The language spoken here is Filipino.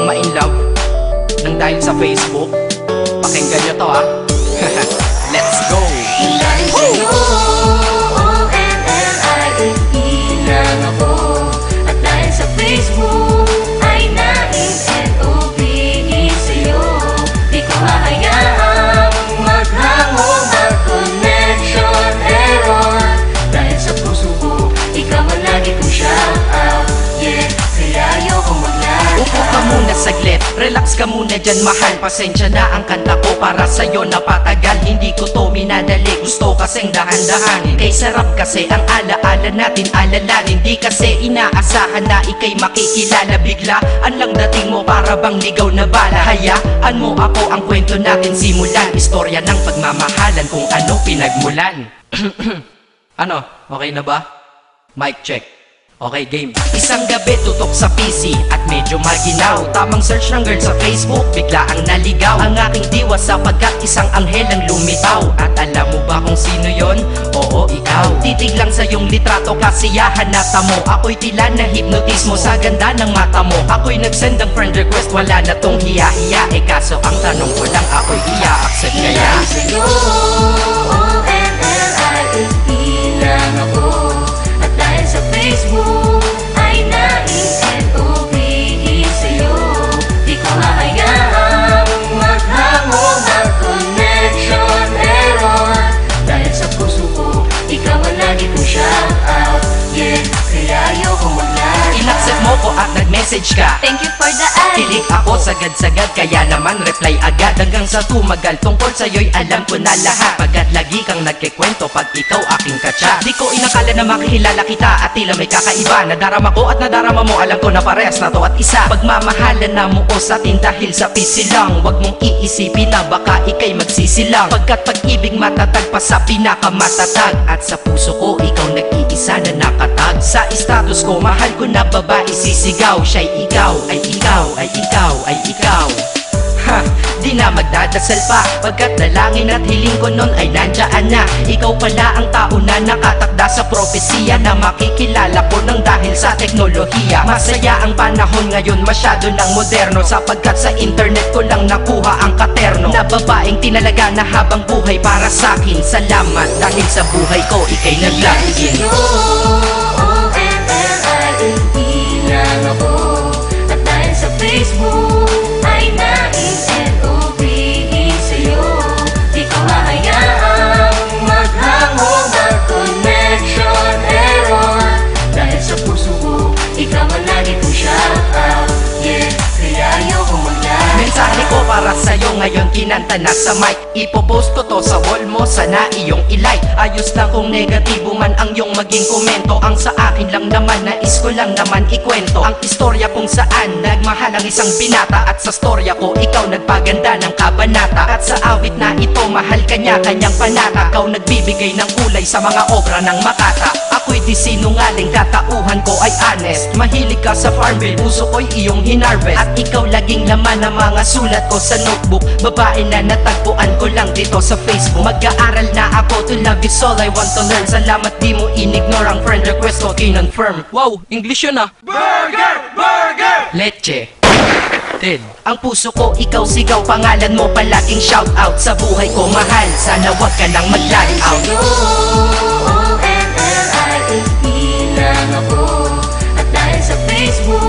ma-inlove nang dahil sa Facebook? Pakinggan nyo to ha. Let's go! Dahil sa'yo, O-N-L-I-F-E lang ako. At dahil sa Facebook ay na-N-O-V-E sa'yo. Di ko hahayaang maghango, mag-connection error. Dahil sa puso ko, ikaw ang lagi kong shout out. Yeah, kaya ayoko mag-lag. Upo ka muna saglit, relax ka muna dyan mahal. Pasensya na ang kanta ko para sa'yo napatagal. Hindi ko to minadali, gusto kasing dahan-dahanin. Kay sarap kasi ang alaala natin alalanin. Di kasi inaasahan na ikay makikilala. Biglaan lang dating mo para bang ligaw na bala. Hayaan mo ako ang kwento natin simulan. Istorya ng pagmamahalan kung ano pinagmulan. Ano? Okay na ba? Mic check. Okay, game. Isang gabi tutok sa PC at medyo maginaw. Tamang search ng girl sa Facebook, bigla ang naligaw. Ang aking diwa sapagkat isang anghel ang lumitaw. At alam mo ba kung sino yon? Oo, ikaw. Titig lang sa iyong litrato, kasiyahan na tamo. Ako'y tila na hipnotismo sa ganda ng mata mo. Ako'y nagsend ng friend request, wala na tong hiya-hiya. Eh kaso ang tanong ko lang, ako'y iya-accept kaya? Dahil sa'yo, O-N-L-I-F-E lang ako. At dahil sa Facebook ay na-N-O-V-E sa'yo. Di ko hahayaang maghango, mag-connection error. Dahil sa puso ko, ikaw ang lagi kong shout out. Yeah, kaya ayoko mag-lag. In-accept mo ko at nag-message ka. Thank you for the ad. Kilig ako sagad-sagad, kaya naman reply agad. Hanggang sa tumagal, tungkol sa'yo'y alam ko na lahat. Pagkat lagi kang nagkikwento pag ikaw aking katsa. Di ko inakala na makikilala kita at tila may kakaiba. Nadarama ko at nadarama mo, alam ko na parehas na to at isa. Pagmamahalan na mo o sa atin dahil sa pisi lang. Huwag mong iisipin na baka ikay magsisilang. Pagkat pag-ibig matatag pa sa pinakamatatag. At sa puso ko, ikaw nag-iisa na nakatag. Sa status ko, mahal ko na babae sisigaw. Siya'y ikaw, ay ikaw, ay ikaw, ay ikaw. Ha, di na magdadasal pa. Pagkat dalangin at hiling ko nun ay nandiyan na. Ikaw pala ang tao na nakatakda sa propesiya. Na makikilala ko nang dahil sa teknolohiya. Masaya ang panahon ngayon, masyado ng moderno. Sapagkat sa internet ko lang nakuha ang katerno. Na babaeng tinalaga na habang buhay para sa'kin. Salamat dahil sa buhay ko ikay nag-login. O-N-L-I-F-E lang ako. At dahil sa Facebook ay na-N-O-V-E sa'yo. Di ko hahayaang maghango, mag-connection error. Dahil sa puso ko, ikaw ang lagi kong shout out. Yeah, kaya ayoko mag-lag. Mensahe ko para sa'yo ngayon kinanta na sa mic. Ipopost ko to sa wall mo, sana iyong ilike. Ayos lang kung negatibo man ang iyong maging komento. Ang sa akin lang naman, nais ko lang naman ikwento ang istorya kung saan nagmahal ang isang binata. At sa storya ko, ikaw nagpaganda ng kabanata. At sa awit na ito, mahal kanya kanyang panata. Ikaw nagbibigay ng kulay sa mga obra ng Makata. Ako'y di sinungaling, katauhan ko ay honest. Mahilig ka sa Farmville, puso ko'y iyong hinarvest. At ikaw laging laman ng mga sulat ko sa notebook. Babae na natagpuan ko lang dito sa Facebook. Mag-aaral na ako, to love is all I want to learn. Salamat di mo inignore ang friend request ko, kinonfirm. Wow, English yun ah. Burger! Burger! Leche Ted. Ang puso ko, ikaw sigaw, pangalan mo palaging shout out. Sa buhay ko mahal, sana wag ka nang mag-lag out. O-N-L-I-F-E lang ako. At dahil sa Facebook